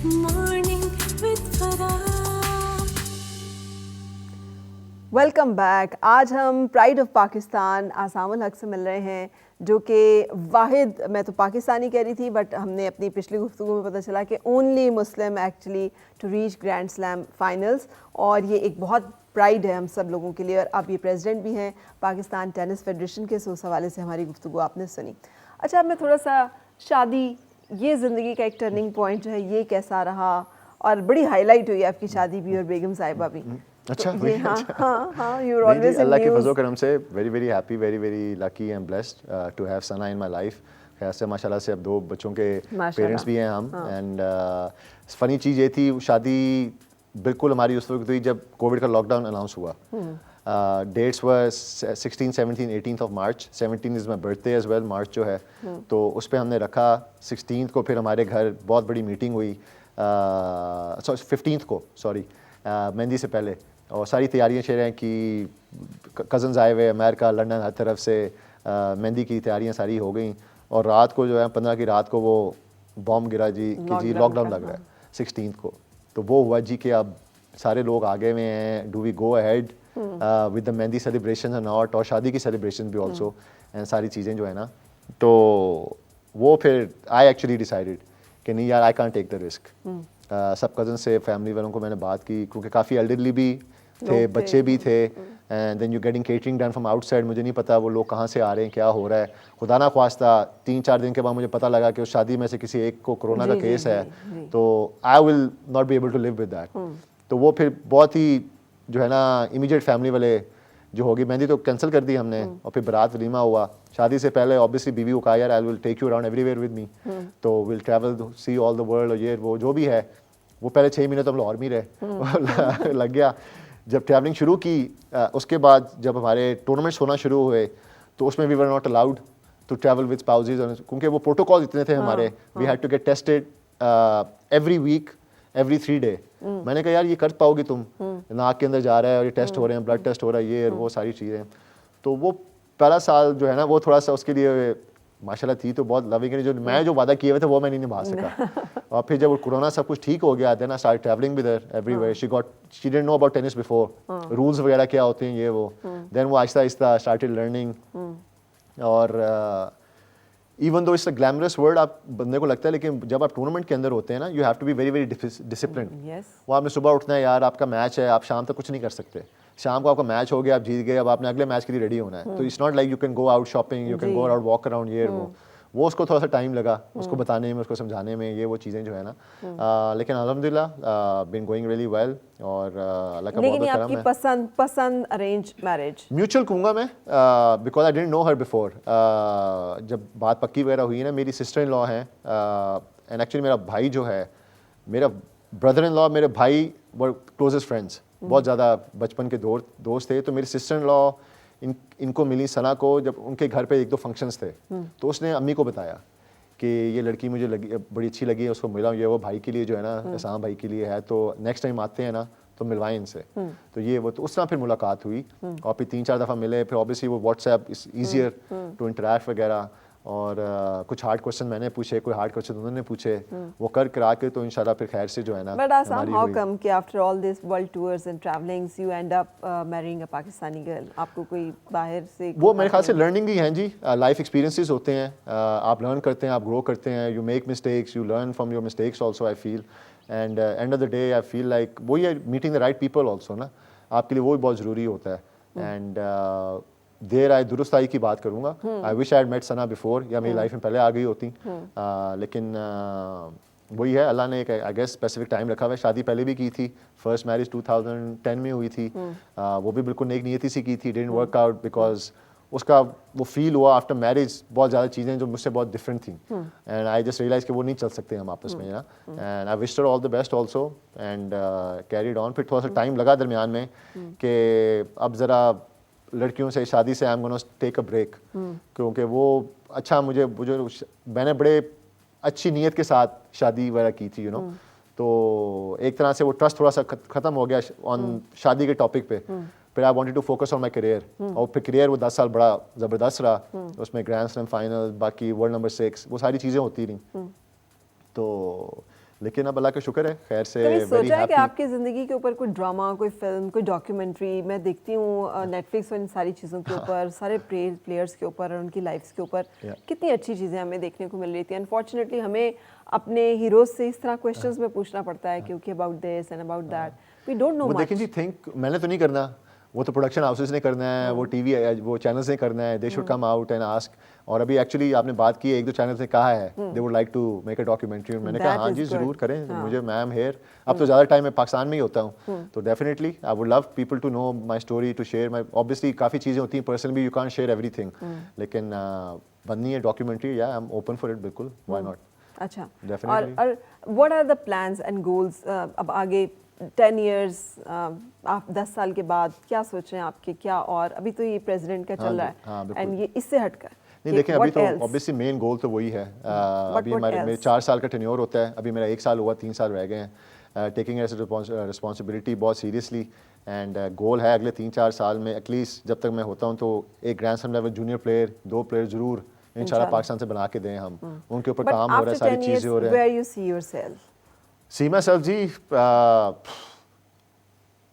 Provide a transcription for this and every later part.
Morning with Farah. Welcome back. آج ہم pride of Pakistan Aisam الحق سے مل رہے ہیں جو کہ واحد, میں تو پاکستانی کہہ رہی تھی بٹ ہم نے اپنی پچھلی گفتگو میں پتہ چلا کہ only Muslim actually to reach grand slam finals, اور یہ ایک بہت پرائڈ ہے ہم سب لوگوں کے لیے. اور اب یہ پریزیڈنٹ بھی ہیں پاکستان ٹینس فیڈریشن کے, سو اس حوالے سے ہماری گفتگو آپ نے سنی. اچھا, اب میں تھوڑا سا شادی, یہ زندگی کا ایک ٹرننگ پوائنٹ جو ہے, یہ کیسا رہا؟ اور بڑی ہائی لائٹ ہوئی آپ کی شادی بھی اور بیگم صاحبہ بھی. اچھا, اللہ کے فضل و کرم سے very very happy, very very lucky and blessed to have Sana in my life. خیر سے ماشاء اللہ سے اب 2 بچوں کے پیرنٹس بھی ہیں ہم. اینڈ فنی چیز یہ تھی, شادی بالکل ہماری اس وقت ہوئی جب کووڈ کا لاک ڈاؤن اناؤنس ہوا. Dates were 16, 17, 18 of March. 17 is my birthday as well, March جو ہے, تو اس پہ ہم نے رکھا. 16 کو پھر ہمارے گھر بہت بڑی میٹنگ ہوئی, 15 کو سوری, مہندی سے پہلے, اور ساری تیاریاں شروع ہیں کہ کزنز آئے ہوئے امریکہ, لنڈن, ہر طرف سے. مہندی کی تیاریاں ساری ہو گئیں, اور رات کو جو ہے 15 کی رات کو وہ بام گرا جی کہ جی لاک ڈاؤن لگ رہا ہے 16 کو. تو وہ ہوا جی کہ اب سارے لوگ آگے میں ہیں, do we go ahead with the mehndi celebration or not, اور شادی کی سیلیبریشن بھی آلسو, اینڈ ساری چیزیں جو ہے نا. تو وہ پھر آئی ایکچولی ڈیسائیڈیڈ کہ نہیں یار, I can't take the risk. Sub cousin سے, فیملی والوں کو میں نے بات کی, کیونکہ کافی ایلڈرلی بھی تھے, بچے بھی تھے. And then you getting catering done from outside. مجھے نہیں پتا وہ لوگ کہاں سے آ رہے ہیں, کیا ہو رہا ہے. خدا نہ خواستہ 3-4 دن کے بعد مجھے پتہ لگا کہ اس شادی میں سے کسی ایک کو کرونا کا کیس ہے, تو I will not be able to leave with that. تو وہ پھر بہت ہی جو ہے نا امیڈیٹ فیملی والے جو ہوگی, مہندی تو کینسل کر دی ہم نے, اور پھر برات ولیمہ ہوا. شادی سے پہلے obviously بیوی کو کہا یار I will take you around everywhere with me, تو will travel C all the world, اور یہ وہ جو بھی ہے. وہ پہلے 6 مہینے تو ہم لاہور میں ہی رہے, لگ گیا. جب ٹریولنگ شروع کی, اس کے بعد جب ہمارے ٹورنامنٹس ہونا شروع ہوئے, تو اس میں we were not allowed to travel with spouses, کیونکہ وہ پروٹوکال اتنے تھے ہمارے. We had to get tested every week, every 3 day. میں نے کہا یار یہ کر پاؤ گی تم, ناک کے اندر جا رہا ہے اور یہ ٹیسٹ ہو رہے ہیں, بلڈ ٹیسٹ ہو رہا ہے, یہ وہ ساری چیزیں. تو وہ پہلا سال جو ہے نا, وہ تھوڑا سا اس کے لیے ماشاء اللہ تھی تو بہت لونگ, جو میں جو وعدہ کیے ہوئے تھے وہ میں نہیں نبھا سکا. اور پھر جب کرونا سب کچھ ٹھیک ہو گیا, then I start travelling with her everywhere. She didn't know about tennis before, rules وغیرہ کیا ہوتے ہیں یہ وہ. دین وہ آہستہ آہستہ اسٹارٹڈ لرننگ. اور even though it's a glamorous word آپ بندے کو لگتا ہے, لیکن جب آپ ٹورنامنٹ کے اندر ہوتے ہیں نا, you have to be very very disciplined. وہ آپ نے صبح اٹھنا ہے یار, آپ کا میچ ہے, آپ شام تک کچھ نہیں کر سکتے. شام کو آپ کا میچ ہو گیا, آپ جیت گئے, اب آپ نے اگلے میچ کے لیے ریڈی ہونا ہے. تو it's not like you can go out shopping, you can go out walk around یہ وہ اس کو تھوڑا سا ٹائم لگا اس کو بتانے میں, اس کو سمجھانے میں, یہ وہ چیزیں جو ہے نا. لیکن الحمدللہ بین گوئنگ ریلی ویل, اور اللہ کا بہت کرم ہے. پسند ارینج میرج میوچل کہوں گا میں, because I didn't know her before. جب بات پکی وغیرہ ہوئی نا, میری سسٹر ان لا ہیں, اینڈ ایکچولی میرا بھائی جو ہے, میرا بردر ان لا, میرے بھائی ور کلوزسٹ فرینڈس, بہت زیادہ بچپن کے دوست تھے. تو میری سسٹر ان لا ان کو ملی ثنا کو, جب ان کے گھر پہ 1-2 فنکشنس تھے, تو اس نے امی کو بتایا کہ یہ لڑکی مجھے لگی, بڑی اچھی لگی ہے, اس کو ملا, یہ وہ بھائی کے لیے جو ہے نا, احسان بھائی کے لیے ہے, تو نیکسٹ ٹائم آتے ہیں نا تو ملوائیں ان سے. تو یہ وہ, تو اس طرح پھر ملاقات ہوئی, اور پھر 3-4 دفعہ ملے. پھر اوبیسلی وہ WhatsApp is easier to interact وغیرہ. اور کچھ ہارڈ کوشچن میں نے پوچھے, کوئی ہارڈ کوشچن انہوں نے پوچھے, وہ کرا کے تو انشاءاللہ پھر خیر سے جو ہے نا. بٹ آسام, ہاؤ کم کہ after all this world tours and travellings you end up marrying a Pakistani girl? آپ کو کوئی باہر سے, وہ میرے خیال سے لرننگ ہی ہیں جی, لائف ایکسپیرینسز ہوتے ہیں, آپ لرن کرتے ہیں, آپ گرو کرتے ہیں, you make mistakes, you learn from your mistakes also I feel. And end of the day I feel like وہی ہے, meeting the right people also نا, آپ کے لیے وہ بھی بہت ضروری ہوتا ہے. اینڈ دیر آئی, درست آئی کی بات کروں گا, I wish I had met Sana before, یا میری لائف میں پہلے آ گئی ہوتی. لیکن وہی ہے, اللہ نے ایک آئی گیس اسپیسیفک ٹائم رکھا ہوا ہے. شادی پہلے بھی کی تھی, فرسٹ میرج 2010 میں ہوئی تھی, وہ بھی بالکل نیک نیتی سے کی تھی. ڈنٹ ورک آؤٹ بیکاز اس کا وہ فیل ہوا آفٹر میرج, بہت زیادہ چیزیں جو مجھ سے بہت ڈفرینٹ تھیں, اینڈ آئی جسٹ ریئلائز کہ وہ نہیں چل سکتے ہم آپس میں نا. And I wish Hare all the best also, and carried on. پھر تھوڑا سا ٹائم لگا درمیان میں کہ اب ذرا لڑکیوں سے, شادی سے I am gonna take a break, کیونکہ وہ اچھا مجھے میں نے بڑے اچھی نیت کے ساتھ شادی وغیرہ کی تھی, یو نو. تو ایک طرح سے وہ ٹرسٹ تھوڑا سا ختم ہو گیا آن شادی کے ٹاپک پہ. پھر I wanted to focus on my career, اور پھر کریئر وہ 10 سال بڑا زبردست رہا. اس میں گرینڈ سلیم فائنل, باقی ورلڈ نمبر 6, وہ ساری چیزیں ہوتی رہیں. تو لیکن اب اللہ کا شکر ہے خیر سے کبھی ویری سوچا ہے کہ ہیپی. آپ کی زندگی کے اوپر کوئی ڈرامہ، کوئی فلم، کوئی ڈاکیومنٹری؟ میں دیکھتی ہوں نیٹ فلکس اور ان ساری چیزوں کے اوپر، سارے پلیئرس کے اوپر اور ان کی لائفس کے اوپر کتنی اچھی چیزیں ہمیں دیکھنے کو مل رہی تھی. انفارچونیٹلی ہمیں اپنے ہیروز سے اس طرح کویشچنز میں پوچھنا پڑتا ہے کہ okay about this and about that, we don't know وہ مچ. دیکھیں جی تھنک میں نے تو نہیں کرنا، وہ تو پروڈکشن ہاؤسز نے کرنا ہے، وہ ٹی وی وہ چینلز نے کرنا ہے. They should come out and ask. اور ابھی ایکچولی آپ نے بات کی ہے، ایک دو چینلز نے کہا ہے they would like to make a documentary. میں نے کہا ہاں جی ضرور کریں، مجھے میم ہیئر. اب تو زیادہ ٹائم میں پاکستان میں ہی ہوتا ہوں، تو definitely I would love people to know my story, to share my. Obviously کافی چیزیں ہوتی ہیں پرسنل بھی، you can't share everything, لیکن بننی ہے ڈاکیومنٹری، یا I am open for it بالکل، وائی ناٹ. اچھا، اور what are the plans and goals اب آگے 10 ایئرس، آپ 10 سال کے بعد کیا سوچ رہے ہیں آپ کے کیا؟ اور ابھی تو یہ پریزیڈنٹ کا چل رہا ہے اینڈ یہ اس سے ہٹ کر نہیں دیکھیں ابھی تو اوبیسلی مین گول تو وہی ہے. ابھی میرے 4 سال کا ٹینیور ہوتا ہے، ابھی میرا 1 سال ہوا، 3 سال رہ گئے ہیں. ٹیکنگ ایز رسپانسبلٹی بہت سیریسلی، اینڈ گول ہے اگلے 3-4 سال میں ایٹ لیسٹ جب تک میں ہوتا ہوں تو ایک grand slam level junior player 2 player ضرور انشاءاللہ پاکستان سے بنا کے دیں ہم. ان کے اوپر کام ہو رہا ہے، ساری چیزیں ہو رہی ہیں. See myself G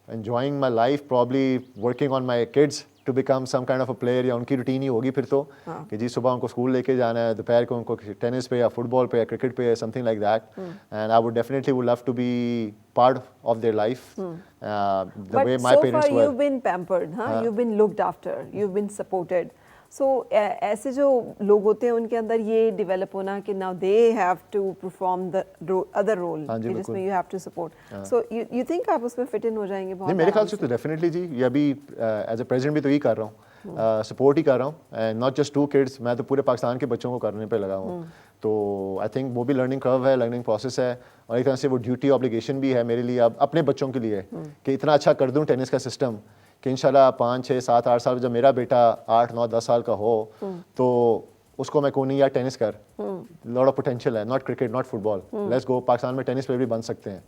enjoying my life, probably working on my kids to become some kind of a player. یا ان کی روٹین ہی ہوگی پھر تو کہ جی صبح ان کو اسکول لے کے جانا ہے، دوپہر کو ان کو ٹینس پہ یا فٹ بال پہ یا کرکٹ پہ، something like that. And I would definitely would love to be part of their life the way my parents were. But so far you've been pampered, you've been looked after, you've been supported. سو ایسے جو لوگ ہوتے ہیں ان کے اندر یہ develop ہونا کہ now they have to perform the other role جس میں you have to support. So you think آپ اس میں فٹ ان ہو جائیں گے؟ نہیں میرے خیال سے تو ڈیفینیٹلی جی. یہ ابھی ایز اے پریزیڈنٹ بھی تو یہی کر رہا ہوں، سپورٹ ہی کر رہا ہوں. اینڈ ناٹ جسٹ 2 kids، میں تو پورے پاکستان کے بچوں کو کرنے پہ لگا ہوں. تو آئی تھنک وہ بھی لرننگ کرو ہے، لرننگ پروسیس ہے، اور ایک طرح سے وہ ڈیوٹی آبلیگیشن بھی ہے میرے لیے اب اپنے بچوں کے لیے کہ اتنا اچھا کر دوں ٹینس کا سسٹم کہ انشاءاللہ 5 6 7 8 سال جب میرا بیٹا 8 9 10 سال کا ہو تو اس کو میں کہوں نہیں یار ٹینس کر، لاٹ آف پوٹینشیل ہے، not cricket not football, let's go. Pakistan میں ٹینس پلیئر بھی بن سکتے ہیں،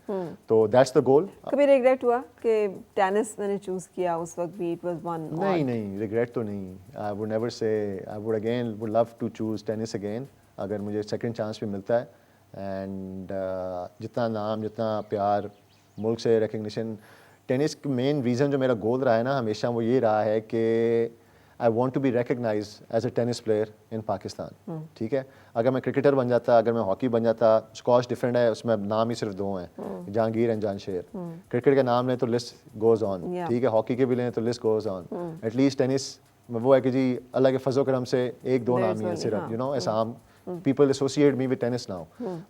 تو دیٹس دا گول. کبھی ریگریٹ ہوا کہ ٹینس میں نے چوز کیا اس وقت بھی؟ It was one. نہیں ریگریٹ تو نہیں. I would never say I would again would love to choose tennis again اگر مجھے سیکنڈ چانس بھی ملتا ہے. اینڈ جتنا نام جتنا پیار ملک سے ریکگنیشن، ٹینس کا مین ریزن جو میرا گول رہا ہے نا ہمیشہ وہ یہ رہا ہے کہ I want to be recognize as a tennis player in Pakistan. ٹھیک ہے، اگر میں کرکٹر بن جاتا، اگر میں ہاکی بن جاتا، اسکواش ڈفرینٹ ہے، اس میں نام ہی صرف 2 ہیں، جہانگیر اینڈ جانشیر. کرکٹ کا نام لیں تو لسٹ گوز آن، ٹھیک ہے، ہاکی کے بھی لیں تو list goes on. At least tennis میں وہ ہے کہ جی اللہ کے فضل و کرم سے 1-2 نام ہی ہیں صرف، یو نو ایسا عام people associate me with tennis now.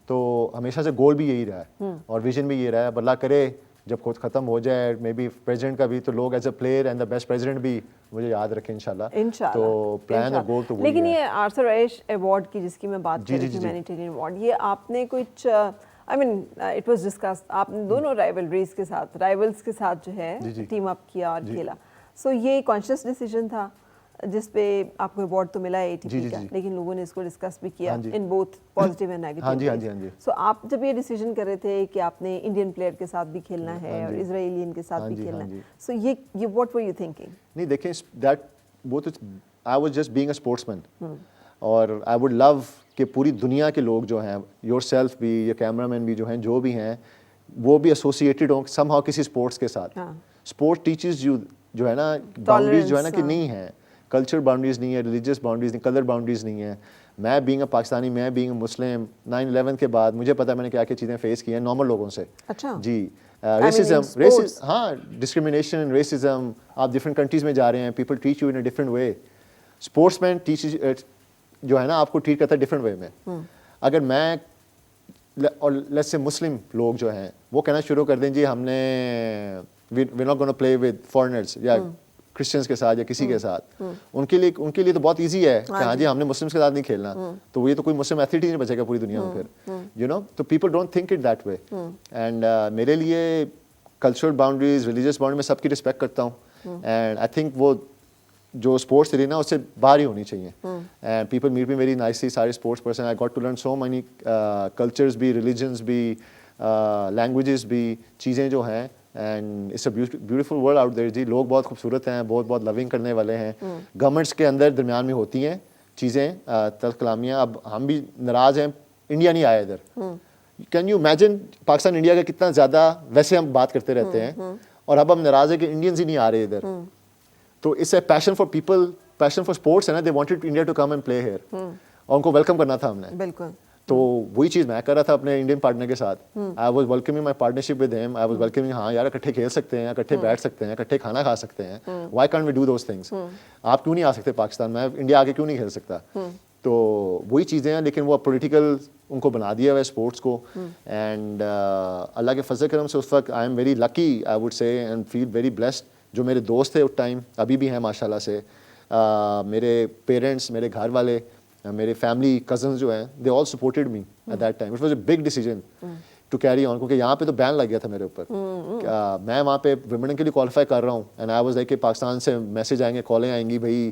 تو ہمیشہ سے گول بھی یہی رہا ہے اور ویژن بھی یہ رہا ہے. اللہ کرے جب خود ختم ہو جائے مے بی پریزیڈنٹ کا بھی، تو لوگ as a player and the best president بھی مجھے یاد رکھیں انشاءاللہ. تو پلان اور گول تو وہی ہے. لیکن یہ آرثر ایش ایوارڈ کی جس کی میں بات کر رہی تھی، ہیومینیٹیرین ایوارڈ، یہ آپ نے کچھ آئی مین اٹ واز ڈسکس، آپ نے دونوں رائیولریز کے ساتھ، رائیولس کے ساتھ جو ہے ٹیم اپ کیا اور کھیلا. سو یہ کانشیس ڈیسیجن تھا جس پہ آپ کو ایوارڈ تو ملا ہے ATP کا، لیکن لوگوں نے اس کو ڈسکس بھی کیا in both positive and negative. So آپ جب یہ ڈیسیجن کر رہے تھے کہ آپ نے انڈین پلیئر کے ساتھ بھی کھیلنا ہے اور اسرائیلین کے ساتھ بھی کھیلنا ہے، سو یہ واٹ ور یو تھنکنگ؟ نہیں دیکھیں دیٹ وہ تو I was just being a sportsman, اور آئی ووڈ لو کہ پوری دنیا کے لوگ جو ہیں، یور سیلف بھی، یا کیمرہ مین بھی جو ہیں، جو بھی ہیں وہ بھی ایسوسیٹیڈ ہوں سم ہاؤ کسی اسپورٹس کے ساتھ. اسپورٹ ٹیچرز جو ہے نا باؤنڈریز جو ہے نا کہ نہیں ہیں، کلچر باؤنڈریز نہیں ہے، ریلیجیس باؤنڈریز نہیں، کلر باؤنڈریز نہیں ہے. میں بینگ اے پاکستانی، میں بینگ اے مسلم، 9/11 کے بعد مجھے پتا ہے میں نے کیا کیا چیزیں فیس کی ہیں نارمل لوگوں سے. اچھا جی، ہاں ڈسکریمنیشن، ریسزم. آپ ڈفرینٹ کنٹریز میں جا رہے ہیں، people treat you in a different way. Sportsman جو ہے نا آپ کو ٹریٹ کرتا ہے ڈفرینٹ وے میں. اگر میں اور لیٹس سے مسلم لوگ جو ہیں وہ کہنا شروع کر دیں جی ہم نے we not gonna play with foreigners یا کرسچنس کے ساتھ یا کسی کے ساتھ، ان کے لیے تو بہت ایزی ہے کہ ہاں جی ہم نے مسلمس کے ساتھ نہیں کھیلنا، تو یہ تو کوئی مسلم ایتھلیٹ ہی نہیں بچے گا پوری دنیا میں پھر، یو نو. تو people don't think it that way. And میرے لیے کلچرل باؤنڈریز، ریلیجیس باؤنڈری میں سب کی رسپیکٹ کرتا ہوں. اینڈ آئی تھنک وہ جو اسپورٹس تھی نا اس سے باہر ہی ہونی چاہیے. And people meet me very nicely, سارے sports person. I got to learn so many cultures بھی، ریلیجنس بھی، لینگویجز بھی، چیزیں جو ہیں. And it's a beautiful world out there جی. لوگ بہت خوبصورت ہیں، بہت لوننگ کرنے والے ہیں. گورنمنٹس کے اندر درمیان میں ہوتی ہیں چیزیں تلخ کلامیاں. اب ہم بھی ناراض ہیں، انڈیا نہیں آیا ادھر، can you imagine Pakistan India کا کتنا زیادہ ویسے ہم بات کرتے رہتے ہیں اور اب ہم ناراض ہیں کہ انڈینز ہی نہیں آ رہے ادھر. تو اس سے passion for people, passion for sports ہے نا, they wanted India to come and play here, اور ان کو ویلکم کرنا تھا ہم نے. بالکل. تو وہی چیز میں کر رہا تھا اپنے انڈین پارٹنر کے ساتھ. I was welcoming my partnership with him, I was welcoming, ہاں یار اکٹھے کھیل سکتے ہیں, اکٹھے بیٹھ سکتے ہیں, اکٹھے کھانا کھا سکتے ہیں, why can't we do those things. آپ کیوں نہیں آ سکتے پاکستان, میں انڈیا آ کے کیوں نہیں کھیل سکتا. تو وہی چیزیں ہیں, لیکن وہ پولیٹیکل ان کو بنا دیا ہوا ہے اسپورٹس کو. اینڈ اللہ کے فضل کرم سے اس وقت I am very lucky, I would say, and feel very blessed. جو میرے دوست تھے اس ٹائم ابھی بھی ہیں ماشاء اللہ سے, میرے پیرنٹس, میرے گھر والے, میرے فیملی کزنز جو ہیں, they all supported me at that time. It was a big decision to carry on, کیونکہ یہاں پہ تو بین لگ گیا تھا میرے اوپر. میں وہاں پہ ویمبلڈن کے لیے کوالیفائی کر رہا ہوں, اینڈ آئی واز لائک کہ پاکستان سے میسج آئیں گے, کالیں آئیں گی, بھائی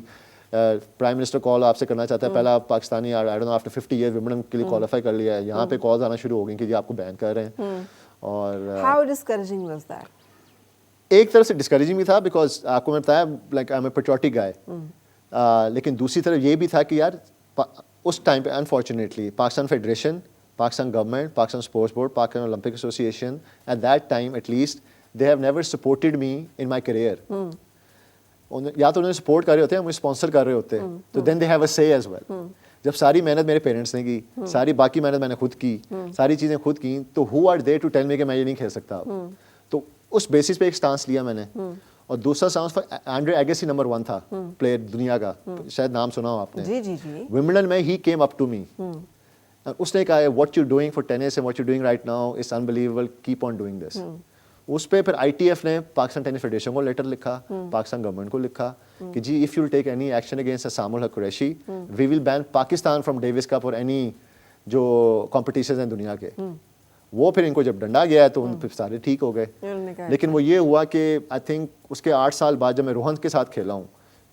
پرائم منسٹر کال آپ سے کرنا چاہتا ہے, پہلا Pakistani I don't know after 50 year Wimbledon کے لیے کوالیفائی کر لیا ہے. یہاں پہ کالز آنا شروع ہو گئی کہ جی آپ کو بین کر رہے ہیں. اور ہاؤ ڈسکریجنگ واز دیٹ؟ ایک طرف سے ڈسکریجنگ بھی تھا, بیکاز آپ کو میں بتایا like I am a patriotic guy, لیکن دوسری طرف یہ بھی تھا کہ یار اس ٹائم پہ unfortunately Pakistan federation, Pakistan government, Pakistan sports board, Pakistan Olympic association, at that time at least they have never supported me in my career. یا تو انہوں نے سپورٹ کر رہے ہوتے ہیں, مجھے اسپانسر کر رہے ہوتے, تو دین دے ہیو اے سے ایز ویل. جب ساری محنت میرے پیرنٹس نے کی, ساری باقی محنت میں نے خود کی, ساری چیزیں خود کی, تو who are they to tell me کہ میں یہ نہیں کھیل سکتا. تو اس بیسس پہ ایک سٹانس لیا میں نے. اور دوسرا سٹانس اینڈرے اگیسی نمبر 1 تھا پلیئر دنیا کا, شاید نام سنا ہو آپ نے. جی جی جی. ومبلڈن میں he came up to me, اس نے کہا what you doing for tennis and what you doing right now is unbelievable, keep on doing this. اس پہ پھر آئی ٹی ایف نے پاکستان ٹینس فیڈریشن کو لیٹر لکھا, پاکستان گورنمنٹ کو لکھا کہ جی if you will take any action against Aisam ul Haq Qureshi we will ban Pakistan from Davis cup اور اینی جو کمپٹیشنز ہیں دنیا کے. وہ پھر ان کو جب ڈنڈا گیا ہے تو ان پہ سارے ٹھیک ہو گئے. لیکن وہ یہ ہوا کہ آئی تھنک اس کے 8 سال بعد جب میں روہن کے ساتھ کھیلا ہوں,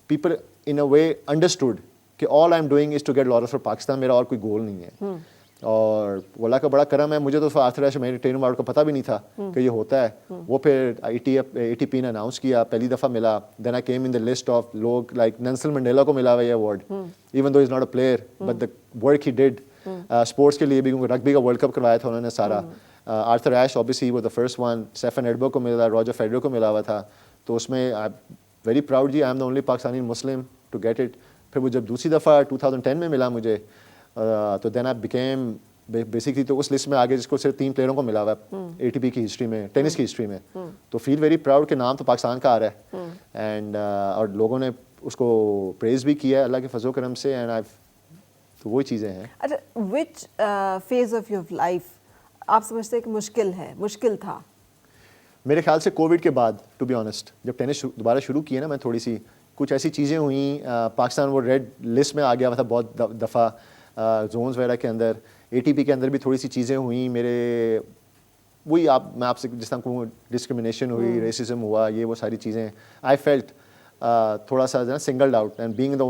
people in a way understood کہ all I am doing is to get laurels for Pakistan, میرا اور کوئی گول نہیں ہے. اور اللہ کا بڑا کرم ہے, مجھے تو آرتھر ایش میرے ٹریننگ وارڈ کو پتہ بھی نہیں تھا کہ یہ ہوتا ہے. وہ پھر اے ٹی پی نے اناؤنس کیا, پہلی دفعہ ملا. Then I came in the list of لوگ لائک نیلسن منڈیلا کو ملا ہوا یہ award, even though is not a player but the work he did sports کے لیے بھی, کیونکہ رگبی کا ورلڈ کپ کروایا تھا انہوں نے سارا. Arthur Ashe obviously was the first one, Stefan Edberg کو ملا, راجر فیڈرر کو ملا ہوا تھا. تو اس میں ویری پراؤڈ جی, I am the only Pakistani Muslim to get it. پھر وہ جب دوسری دفعہ 2010 میں ملا مجھے, تو دین آئی بیکیم بیسکلی, تو اس لسٹ میں آگے جس کو صرف 3 پلیئروں کو ملا ہوا ہے اے ٹی پی کی ہسٹری میں, ٹینس کی ہسٹری میں. تو فیل ویری پراؤڈ کہ نام تو پاکستان کا آ رہا ہے. اینڈ اور لوگوں نے اس کو پریز بھی کیا ہے اللہ کے فضل و کرم سے. اینڈ تو وہی چیزیں ہیں. اچھا, وچ فیز آف یور لائف آپ سمجھتے ہیں کہ مشکل تھا؟ میرے خیال سے کووڈ کے بعد, ٹو بی آنیسٹ, جب ٹینس دوبارہ شروع کی ہے نا, میں تھوڑی سی کچھ ایسی چیزیں ہوئیں. پاکستان وہ ریڈ لسٹ میں آ گیا ہوا تھا بہت دفعہ, زونز وغیرہ کے اندر. اے ٹی پی کے اندر بھی تھوڑی سی چیزیں ہوئیں میرے, وہی میں آپ سے جس طرح کو ڈسکرمنیشن ہوئی, ریسزم ہوا, یہ وہ ساری چیزیں. آئی فیلٹ تھوڑا سا جو ہے singled out, and being the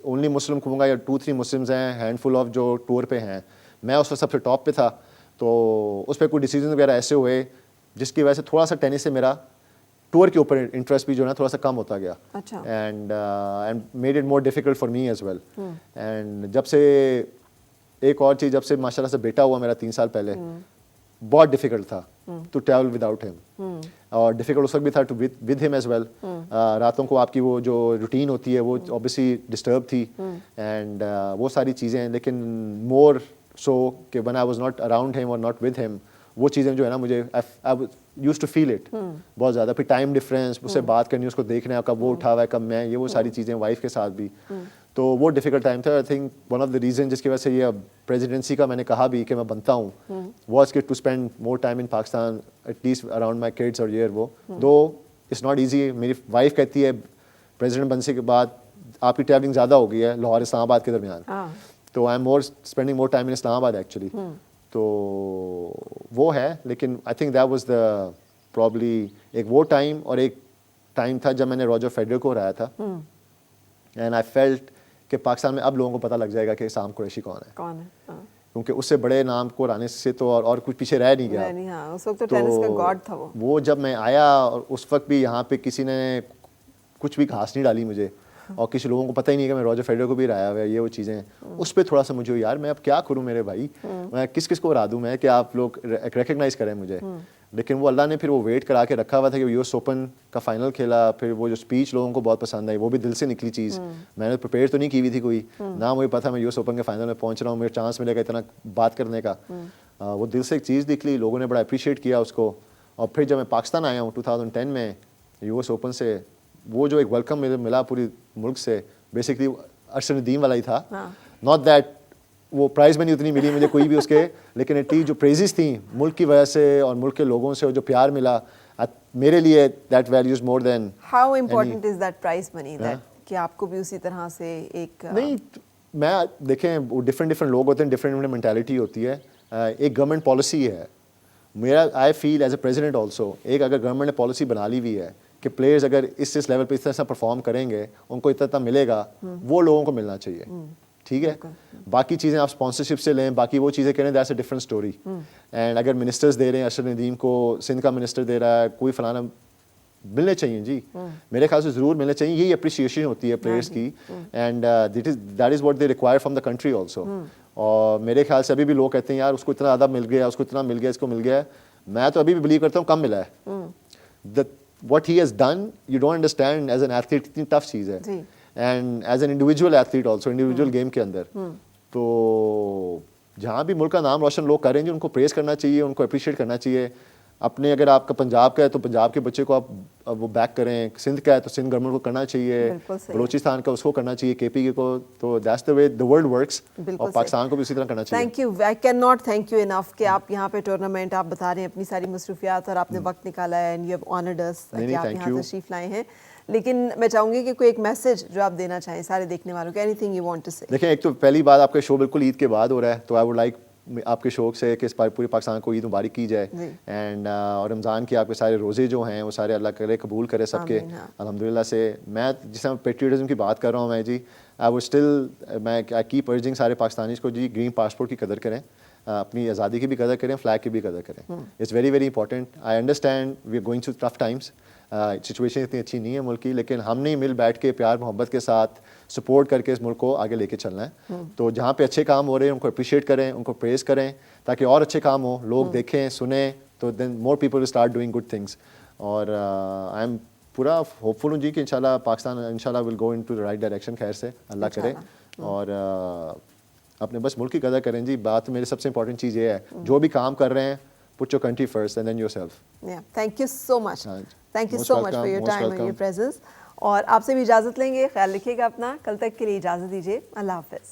only Muslim کہوں گا, یا 2-3 مسلمز ہیں ہینڈ فل آف جو ٹور پہ ہیں, میں اس وقت سب سے ٹاپ پہ تھا. تو اس پہ کوئی ڈیسیجن وغیرہ ایسے ہوئے جس کی وجہ سے تھوڑا سا ٹینس سے میرا ٹور کے اوپر انٹرسٹ بھی جو ہے نا تھوڑا سا کم ہوتا گیا. And made it more difficult for me as well. And جب سے ایک اور چیز, جب سے ماشاء اللہ سے بیٹا ہوا میرا 3 سال پہلے, بہت ڈیفیکلٹ تھا ٹو ٹریول وداؤٹ ہم, اور ڈیفیکلٹ اس وقت بھی تھا ٹو ود ہم ایز ویل. راتوں کو آپ کی وہ جو روٹین ہوتی ہے وہ اوبیسلی ڈسٹرب تھی, اینڈ وہ ساری چیزیں. لیکن مور سو کہ when I was not around him or not with him, وہ چیزیں جو ہے نا مجھے I used to feel it بہت زیادہ. پھر ٹائم ڈفرینس, اس سے بات کرنی, اس کو دیکھنا کب وہ اٹھا ہوا ہے کب میں, یہ وہ ساری چیزیں وائف کے ساتھ بھی. تو وہ ڈیفیکلٹ ٹائم تھا. I think one of the reason جس کی وجہ سے یہ پریزیڈنسی کا میں نے کہا بھی کہ میں بنتا ہوں, واز کہ to spend more time in Pakistan, at least around my kids اور یہ وہ. Though it's not easy. میری وائف کہتی ہے پریزیڈنٹ بننے کے بعد آپ کی ٹریولنگ زیادہ ہو گئی ہے لاہور اسلام آباد کے درمیان, تو I am more spending more time in Islamabad actually. تو وہ ہے. لیکن I think that was the probably ایک وہ ٹائم, اور ایک ٹائم تھا جب میں نے راجر فیڈرر کو ہرایا تھا. اینڈ آئی فیلٹ کہ پاکستان میں اب لوگوں کو پتہ لگ جائے گا کہ اسام قریشی کون ہے, کیونکہ اس سے بڑے نام کو ہرانے سے تو اور کچھ پیچھے رہ نہیں گیا. اس وقت تو ٹینس کا گاڈ تھا وہ. جب میں آیا, اور اس وقت بھی یہاں پہ کسی نے کچھ بھی گھاس نہیں ڈالی مجھے, اور کسی لوگوں کو پتہ ہی نہیں کہ میں روجر فیڈرر کو بھی ہرایا ہوا ہے, یہ وہ چیزیں اس پہ تھوڑا سا مجھے یار میں اب کیا کروں میرے بھائی, میں کس کس کو ہرا دوں میں کہ آپ لوگ ریکگنائز کریں مجھے. لیکن وہ اللہ نے پھر وہ ویٹ کرا کے رکھا ہوا تھا کہ یو ایس اوپن کا فائنل کھیلا, پھر وہ جو اسپیچ لوگوں کو بہت پسند آئی, وہ بھی دل سے نکلی چیز, میں نے پریپیئر تو نہیں کی ہوئی تھی کوئی, نہ مجھے پتہ میں یو ایس اوپن کے فائنل میں پہنچ رہا ہوں, میرے چانس ملے گا اتنا بات کرنے کا. وہ دل سے ایک چیز نکلی, لوگوں نے بڑا اپریشیٹ کیا اس کو. اور پھر جب میں پاکستان آیا ہوں 2010 میں یو ایس اوپن سے, وہ جو ایک ویلکم مجھے ملا پوری ملک سے, بیسکلی ارشد ندیم والا ہی تھا. ناٹ دیٹ وہ پرائز میں نہیں اتنی ملی مجھے کوئی بھی اس کے, لیکن ایٹ لیسٹ جو پریزز تھیں ملک کی وجہ سے اور ملک کے لوگوں سے جو پیار ملا, میرے لیے that values more than. How important is that prize money that کہ آپ کو بھی اسی طرح سے ایک نہیں, میں دیکھیں ڈفرینٹ لوگ ہوتے ہیں, ڈفرینٹ مینٹیلٹی ہوتی ہے. ایک گورنمنٹ پالیسی ہے, میرا آئی feel as a president also, ایک اگر گورنمنٹ نے پالیسی بنا لی ہوئی ہے کہ پلیئرز اگر اس لیول پہ اس طرح سے پرفارم کریں گے, ان کو اتنا ملے گا, وہ لوگوں کو ملنا چاہیے. ٹھیک ہے, باقی چیزیں آپ اسپانسرشپ سے لیں, باقی وہ چیزیں کریں, that's a different story. And اگر منسٹرز دے رہے ہیں, ارشد ندیم کو سندھ کا منسٹر دے رہا ہے, کوئی فلانا, ملنے چاہیے جی, میرے خیال سے ضرور ملنے چاہیے. یہی اپریشیشن ہوتی ہے پلیئرس کی, and that is what they require from the country also. اور میرے خیال سے ابھی بھی لوگ کہتے ہیں یار اس کو اتنا زیادہ مل گیا, اس کو اتنا مل گیا, اس کو مل گیا ہے. میں تو ابھی بھی بلیو کرتا ہوں کم ملا ہے. what he has done you don't understand as an athlete اتنی ٹف چیز ہے, and as an individual athlete also individual game کے اندر. تو جہاں بھی ملک کا نام روشن لوگ کریں گے ان کو پریز کرنا چاہیے, ان کو اپریشیٹ کرنا چاہیے. اپنے اگر آپ کا پنجاب کا ہے تو پنجاب کے بچے کو آپ وہ بیک کریں, سندھ کا ہے تو سندھ گورنمنٹ کو کرنا چاہیے, بلوچستان کا اس کو کرنا چاہیے, کے پی کے کو. تو that's the way the world works, اور پاکستان کو بھی اسی طرح کرنا چاہیے. Thank you, I can not thank you enough کہ آپ یہاں پہ ٹورنامنٹ آپ بتا رہے ہیں, اپنی ساری مصروفیات اور آپ نے وقت نکالا ہے, اینڈ یو ہیو آنرڈ اس کہ آپ یہاں تشریف لائے ہیں. لیکن میں چاہوں گی کہ کوئی ایک میسج جو آپ دینا چاہیں سارے دیکھنے والوں کو, anything you want to say. دیکھیں, ایک تو پہلی بات آپ کا شو بالکل عید کے بعد ہو رہا ہے, تو آئی ووڈ لائک آپ کے شوق سے کہ پورے پاکستان کو عید مبارک کی جائے. اینڈ اور رمضان کے آپ کے سارے روزے جو ہیں وہ سارے اللہ کرے قبول کرے سب کے الحمدللہ سے. میں جس طرح پیٹریٹزم کی بات کر رہا ہوں, میں جی آئی وڈ اسٹل میں کیپ ارجنگ سارے پاکستانیز کو جی گرین پاسپورٹ کی قدر کریں, اپنی آزادی کی بھی قدر کریں, فلیگ کی بھی قدر کریں. It's very very important. I understand we are going through tough times, situation اتنی اچھی نہیں ہے ملک کی, لیکن ہم نے مل بیٹھ کے پیار محبت کے ساتھ سپورٹ کر کے اس ملک کو آگے لے کے چلنا ہے. تو جہاں پہ اچھے کام ہو رہے ہیں ان کو اپریشیٹ کریں, ان کو پریز کریں, تاکہ اور اچھے کام ہوں, لوگ دیکھیں سنیں, تو then more people will start doing good things. اور آئی ایم پورا ہوپ فل ہوں جی کہ انشاءاللہ پاکستان انشاءاللہ ول گو ان ٹو دا رائٹ ڈائریکشن, خیر سے اللہ کرے. اور اپنے بس ملک کی قدر کریں جی. بات میری سب سے امپورٹنٹ چیز یہ ہے, جو بھی کام کر رہے ہیں put your country first and then yourself. Yeah, thank you so much. Thank you so much for your time and your presence. اور آپ سے بھی اجازت لیں گے, خیال رکھیے گا اپنا. کل تک کے لیے اجازت دیجیے, اللہ حافظ.